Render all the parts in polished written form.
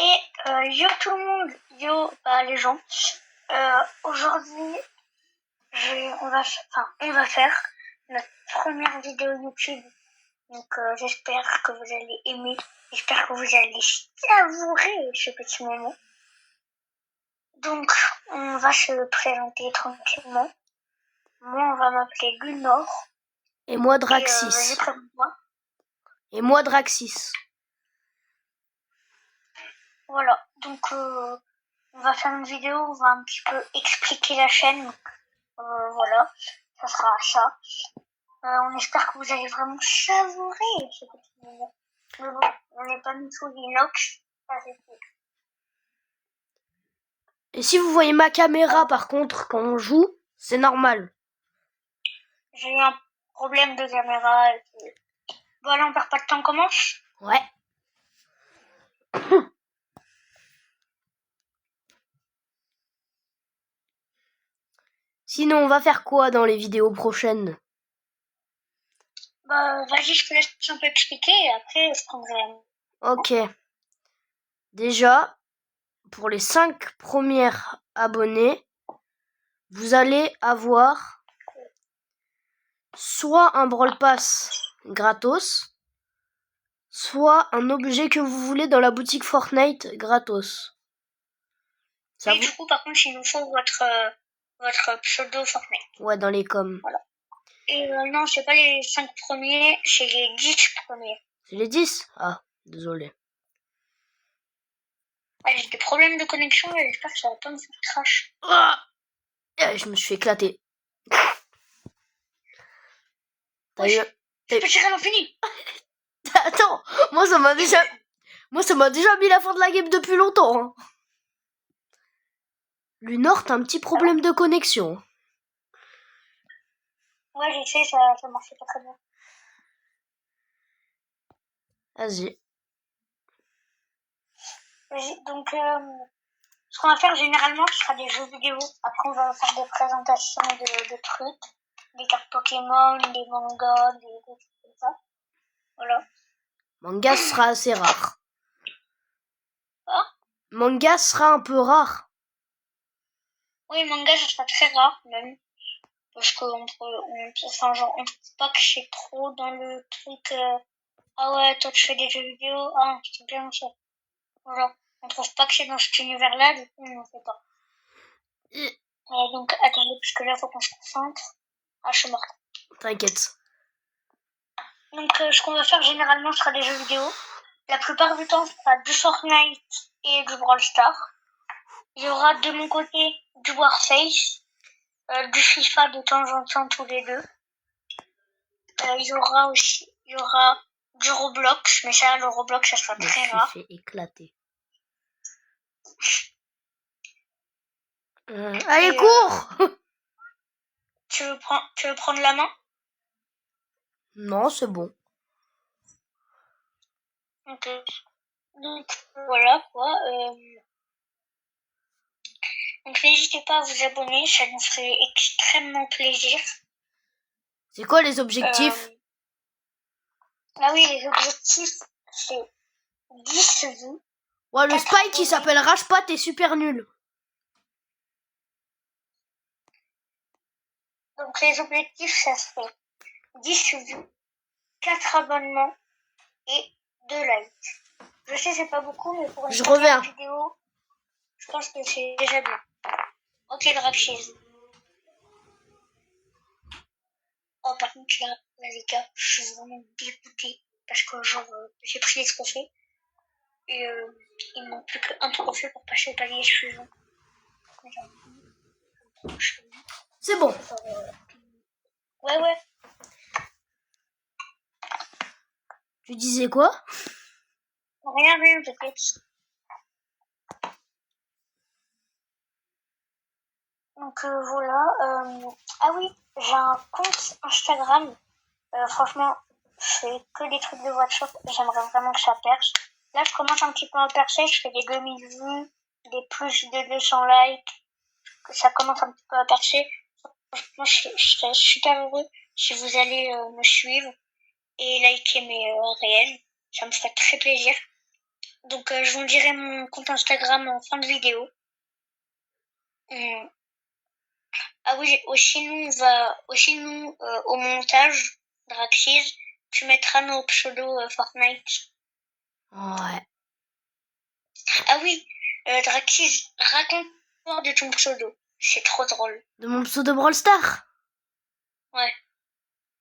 Et yo tout le monde, yo les gens. Aujourd'hui, on va faire notre première vidéo YouTube. Donc j'espère que vous allez aimer, j'espère que vous allez savourer ce petit moment. Donc on va se présenter tranquillement. Moi on va m'appeler Gunor. Et moi Draxis. Et moi Draxis. Voilà, donc on va faire une vidéo, on va un petit peu expliquer la chaîne. Voilà, ça sera ça. On espère que vous allez vraiment savourer ce petit moment. Mais bon, on n'est pas mis sous l'inox, ça c'est cool. Et si vous voyez ma caméra par contre quand on joue, c'est normal. J'ai eu un problème de caméra. Et puis... Voilà, on perd pas de temps, on commence ? Ouais. Sinon, on va faire quoi dans les vidéos prochaines ? Vas-y, je te laisse un peu expliquer et après je prendrai la main. Ok. Déjà, pour les 5 premiers abonnés, vous allez avoir soit un Brawl Pass gratos, soit un objet que vous voulez dans la boutique Fortnite gratos. Ça du coup, par contre, il nous faut votre pseudo Fortnite. Ouais, dans les coms. Voilà. Et non, c'est pas les 5 premiers, c'est les 10 premiers. C'est les 10 ? Ah, désolé. Ouais, j'ai des problèmes de connexion et j'espère que ça va pas me faire crash. Ah, je me suis fait éclater. Je peux tirer à l'infini. Attends, moi ça m'a déjà mis la fin de la game depuis longtemps. Hein. Lunor, t'as un petit problème de connexion. Ouais, je sais, ça marchait pas très bien. Vas-y. Donc, ce qu'on va faire généralement, ce sera des jeux vidéo. Après, on va faire des présentations de trucs, des cartes Pokémon, des mangas, des trucs comme ça. Voilà. Manga sera assez rare. Hein ? Manga sera un peu rare. Oui, manga, ça sera très rare même. Parce qu'on on peut pas que c'est trop dans le truc. Ah ouais, toi tu fais des jeux vidéo, ah c'est bien ça. Voilà. On trouve pas que c'est dans cet univers-là, du coup on n'en fait pas. Donc attendez, parce que là faut qu'on se concentre. Ah, je suis morte. T'inquiète. Donc ce qu'on va faire généralement ce sera des jeux vidéo. La plupart du temps ce sera du Fortnite et du Brawl Stars. Il y aura de mon côté du Warface, du FIFA de temps en temps tous les deux. Il y aura du Roblox, mais ça, le Roblox, ça sera très rare. Je me suis fait éclater. Allez, cours. Tu veux prendre la main ? Non, c'est bon. Ok. Donc, voilà, quoi. Donc, n'hésitez pas à vous abonner, ça nous ferait extrêmement plaisir. C'est quoi les objectifs ? Ah oui, les objectifs, c'est 10 vues. Ouais, le Spike qui s'appelle Rashpat est super nul. Donc, les objectifs, ça serait 10 vues, 4 abonnements et 2 likes. Je sais, c'est pas beaucoup, mais pour une vidéo, je pense que c'est déjà bien. Ok, Draxis. Oh, par contre, là, les gars, je suis vraiment dégoûtée. Parce que, genre, j'ai pris les trophées. Et il me manque plus qu'un trophée pour passer au palier suivant. C'est bon. Ouais. Tu disais quoi ? Rien, t'inquiète. Donc voilà. Ah oui, j'ai un compte Instagram. Franchement, je fais que des trucs de voiture. J'aimerais vraiment que ça perce. Là, je commence un petit peu à percer. Je fais des 2000 vues, des plus de 200 likes. Ça commence un petit peu à percer. Moi, je serais super heureux si vous allez me suivre et liker mes réels. Ça me ferait très plaisir. Donc, je vous dirai mon compte Instagram en fin de vidéo. Ah oui, aussi nous, au montage, Draxis, tu mettras nos pseudos Fortnite. Ouais. Ah oui, Draxis, raconte-moi de ton pseudo. C'est trop drôle. De mon pseudo Brawl Star? Ouais.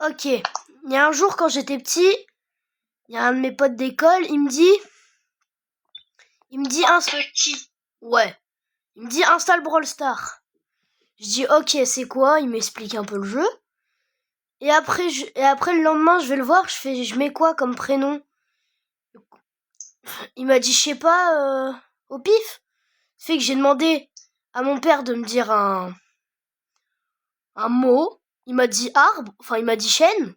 Ok. Il y a un jour, quand j'étais petit, il y a un de mes potes d'école, il me dit... Petit. Ouais. Il me dit installe Brawl Star. Je dis ok, c'est quoi? Il m'explique un peu le jeu. Et après, le lendemain, je vais le voir, je mets quoi comme prénom? Il m'a dit, je sais pas, au pif. Ça fait que j'ai demandé à mon père de me dire un mot. Il m'a dit arbre, enfin il m'a dit chêne.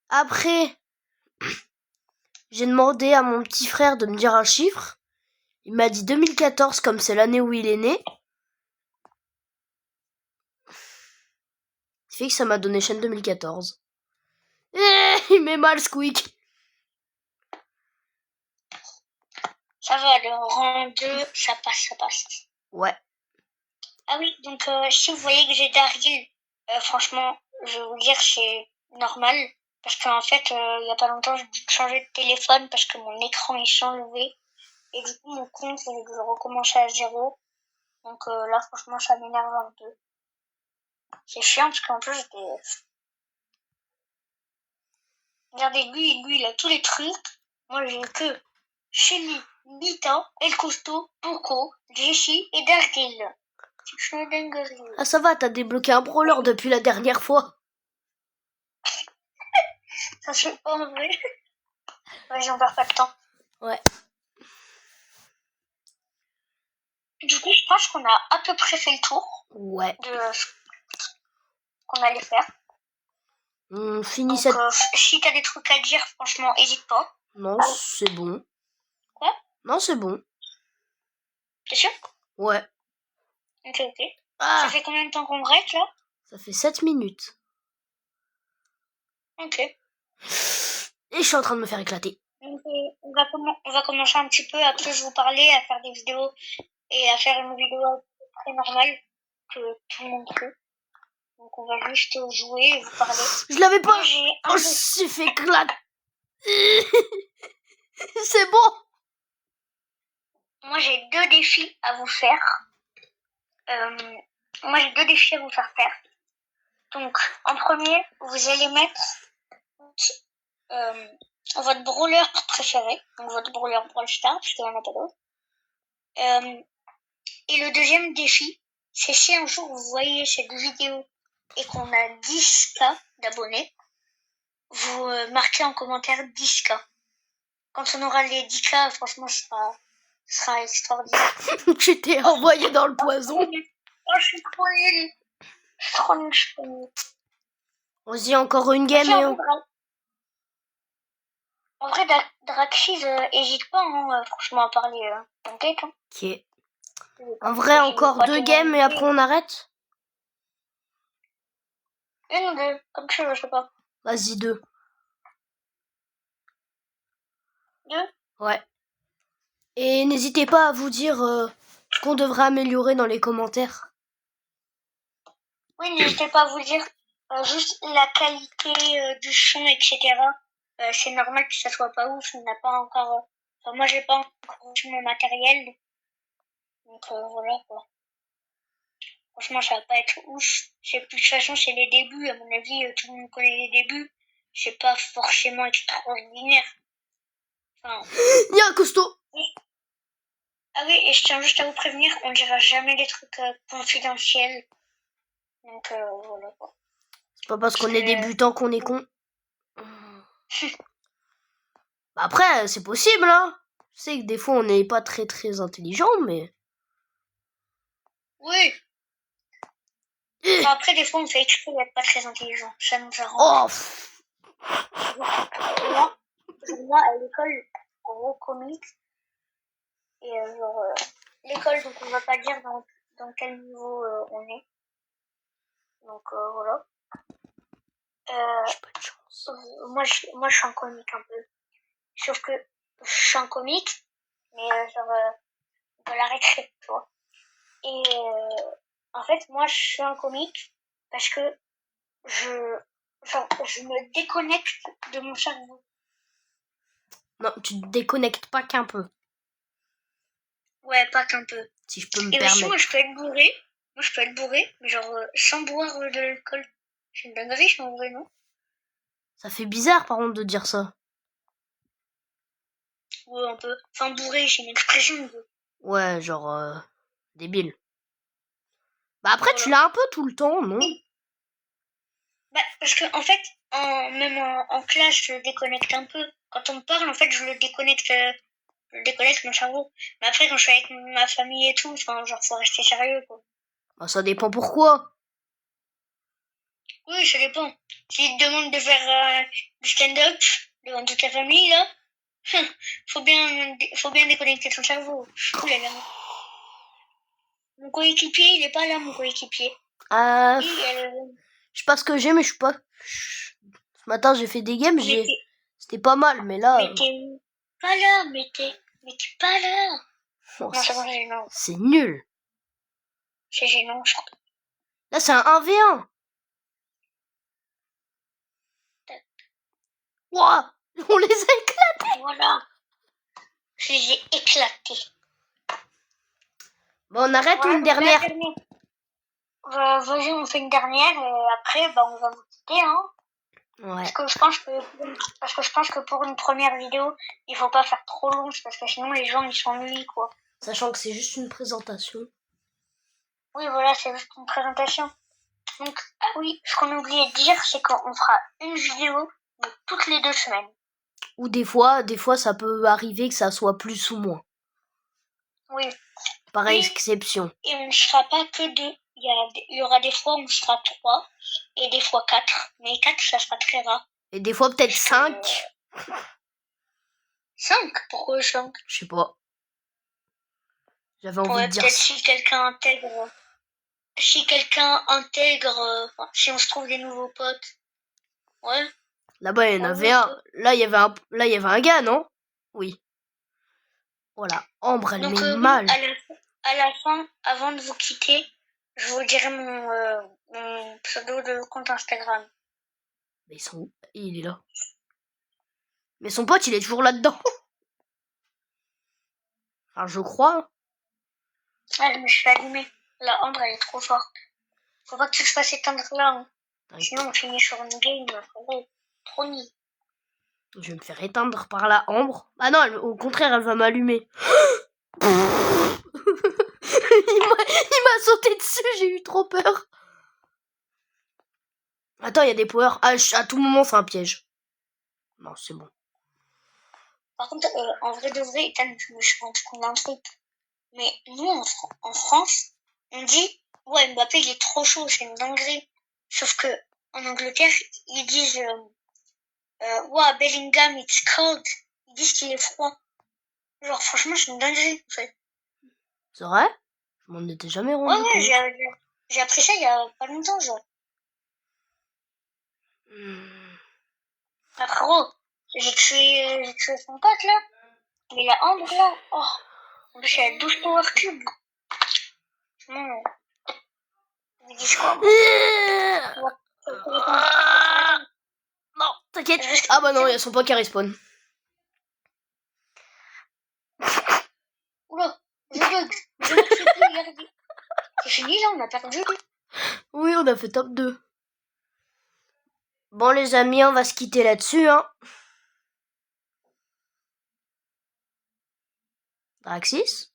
Après, j'ai demandé à mon petit frère de me dire un chiffre. Il m'a dit 2014 comme c'est l'année où il est né. Ça fait que ça m'a donné chêne 2014. Il met mal Squeak. Ça va, le rang 2, ça passe. Ouais. Ah oui, donc si vous voyez que j'ai Daryl, franchement, je vais vous dire, c'est normal. Parce qu'en fait, il y a pas longtemps, j'ai dû changer de téléphone parce que mon écran est changé. Et du coup, mon compte, il faut que je recommence à zéro. Donc là, franchement, ça m'énerve un peu. C'est chiant parce qu'en plus, regardez, lui, il a tous les trucs. Moi, j'ai que Shelly, Nita, El Costo, Poco, Jessie et Daryl. C'est une dinguerie. Ah ça va, t'as débloqué un brawler depuis la dernière fois. Ça c'est pas vrai. Ouais, j'en perds pas de temps. Ouais. Du coup, je pense qu'on a à peu près fait le tour Ouais. de ce qu'on allait faire. On finit Donc, cette... si t'as des trucs à dire, franchement, hésite pas. Non, c'est bon. Quoi? Non, c'est bon. T'es sûr? Ouais. Ok. Ah, Ça fait combien de temps qu'on break, là? ça fait 7 minutes. Ok. Et je suis en train de me faire éclater. Donc, on va commencer un petit peu, après je vous parler, à faire des vidéos et à faire une vidéo très normale que tout le monde fait. Donc, on va juste jouer et vous parler. Je l'avais pas. Moi, j'ai Oh, je suis fait éclater. C'est bon. Moi, j'ai 2 défis à vous faire. Moi, j'ai 2 défis à vous faire faire. Donc, en premier, vous allez mettre votre brawler préféré, donc votre brawler Brawl Stars, parce qu'il n'y en a pas d'autre. Et le deuxième défi, c'est si un jour vous voyez cette vidéo et qu'on a 10K d'abonnés, vous marquez en commentaire 10K. Quand on aura les 10K, franchement, ce sera extraordinaire. Tu t'es envoyé dans le poison. Oh, je suis trop nulle. Je suis trop nulle. On se dit encore une game et on... En vrai, Draxis, hésite pas, hein, franchement, à parler. T'inquiète. Hein. Ok. En vrai, encore 2 games et après on arrête? Une ou 2, comme tu veux, je sais pas. Vas-y, 2. 2? Ouais. Et n'hésitez pas à vous dire ce qu'on devrait améliorer dans les commentaires. Oui, n'hésitez pas à vous dire juste la qualité du son, etc. C'est normal que ça soit pas ouf, on n'a pas encore... Enfin, moi, j'ai pas encore reçu mon matériel. Donc, voilà, quoi. Franchement, ça va pas être ouf. De toute façon, c'est les débuts. À mon avis, tout le monde connaît les débuts. C'est pas forcément extraordinaire. Enfin... Il y a un costaud. Ah oui, et je tiens juste à vous prévenir, on dira jamais des trucs confidentiels. Donc, voilà, quoi. C'est pas parce qu'on est débutant qu'on est con. Bah après, c'est possible, hein. Je sais que des fois, on n'est pas très très intelligent, mais... Oui. Enfin, après, des fois, on fait exprès d'être pas très intelligent. Ça nous arrange. Oh. Moi, à l'école, en gros, comics. Et genre, l'école, donc on va pas dire dans quel niveau on est. Donc, voilà. J'ai pas de chance. Moi, je suis en comics un peu. Sauf que je suis un comique, mais genre de la récré, tu vois. Et en fait, moi, je suis un comique parce que je me déconnecte de mon cerveau. Non, tu te déconnectes pas qu'un peu, Ouais, pas qu'un peu. si je peux me Et aussi, moi, permettre. je peux être bourré. Moi, je peux être bourré, mais genre sans boire de l'alcool. C'est une dinguerie, en vrai, non? Ça fait bizarre, par contre, de dire ça. Ouais, un peu. Enfin, bourré, j'ai une expression, quoi. Ouais, genre, débile. Bah après, tu Voilà. l'as un peu tout le temps, non? Bah, parce que, en fait, même en classe, je le déconnecte un peu. Quand on me parle, en fait, je le déconnecte mon cerveau. Mais après, quand je suis avec ma famille et tout, enfin, genre, faut rester sérieux, quoi. Bah ça dépend pourquoi. Oui, ça dépend. S'ils te demandent de faire du stand-up devant toute la famille, là, faut bien déconnecter ton cerveau. Ouh là là. Mon coéquipier, il est pas là, mon coéquipier. Je Oui, sais pas ce que j'ai, mais je suis pas... Ce matin, j'ai fait des games, c'était pas mal, mais là... mais t'es pas là, mais t'es pas là. Oh, Non, c'est bon, c'est gênant. c'est nul. C'est gênant, je crois. Là, c'est un 1v1. Ouah, on les a éclatés. Voilà. Je les ai éclatés. Bon, on arrête Voilà, une dernière. Vas-y, on fait une dernière et après, bah, on va vous quitter, hein. Ouais. Parce que je pense que pour une première vidéo, il faut pas faire trop long, parce que sinon les gens ils s'ennuient, quoi. Sachant que c'est juste une présentation. Oui, voilà, c'est juste une présentation. Donc, ah oui, ce qu'on a oublié de dire, c'est qu'on fera une vidéo de toutes les 2 semaines. Ou des fois, ça peut arriver que ça soit plus ou moins. Oui. Par Oui. exception. Et on ne sera pas que 2. Il y aura des fois où on sera 3 et des fois 4. Mais 4, ça sera très rare. Et des fois peut-être 5. 5? Pourquoi 5? Je sais pas. J'avais envie Ouais, de dire peut-être ça. si quelqu'un intègre. Si quelqu'un intègre. Si on se trouve des nouveaux potes. Ouais. Là-bas, il y en avait un. Là, il y avait un gars, non? Oui. Voilà. Ambre, elle Donc, met oui, mal. à la fin, avant de vous quitter, je vous dirai mon pseudo de compte Instagram. Mais il est là. Mais son pote, il est toujours là-dedans. Enfin, je crois. Ah, je me suis allumée. La Ambre, elle est trop forte. Faut pas que tu te fasses éteindre là. Hein. Sinon, on finit sur une game. Trop nid. Je vais me faire éteindre par la Ambre. Ah non, au contraire, elle va m'allumer. Il m'a sauté dessus, j'ai eu trop peur. Attends, il y a des powers. Ah, à tout moment, c'est un piège. Non, c'est bon. Par contre, en vrai de vrai, Ethan, je me suis rendu compte d'un truc. Mais nous, en France, on dit ouais, Mbappé, il est trop chaud, c'est une dinguerie. Sauf que en Angleterre, ils disent ouais, Bellingham, it's cold. Ils disent qu'il est froid. Genre, franchement, c'est une dinguerie, en fait. C'est vrai? Je m'en étais jamais rendu compte. Ouais, j'ai appris ça il y a pas longtemps, genre. Ah, frérot, j'ai tué son pote, là. Mais la Ambre, là, oh. En plus, elle a 12 power cubes. Non. Ils disent quoi, moi? Non, t'inquiète. Ah bah non, il y a son pote qui respawn. Oula, je bug. Je ne sais plus regarder. C'est fini, là, on a perdu. Oui, on a fait top 2. Bon, les amis, on va se quitter là-dessus, hein. Axis?